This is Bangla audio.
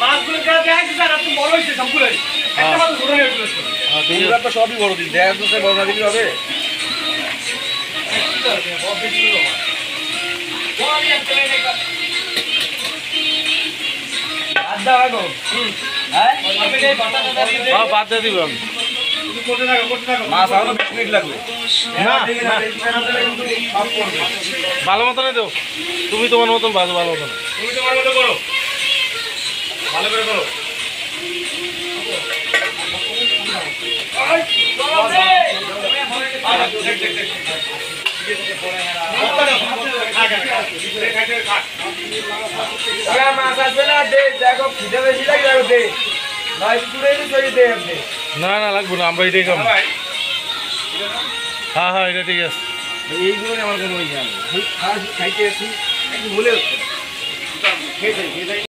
মাছগুলো দেখছি স্যার আপনি বড় হয়েছে সম্পূর্ণ একটা মাত্র ছোট নিয়ে চলে আসছে। এগুলা তো সবই বড় দিন দেখা যাচ্ছে বড় না দিলে হবে। বাদ দিয়ে দিব আমি। মাছ আরো 20 মিনিট লাগবে। না ভালো মতনই দেও, তুমি তোমার মতন ভালো ভালো মতন। তুমি তোমার মতো করো, ভালো করে করো। মাছ আসবে না দে, দেখো খিদে বেশি লাগে দে, নয় পুরে দে আপনি। না না লাগবে না, আমরা এটাই খাবো। হ্যাঁ হ্যাঁ এটা ঠিক আছে। এইগুলো আমার কোনো ইয়ে নেই, খাইতে আসি একটু বলে খেয়ে যাই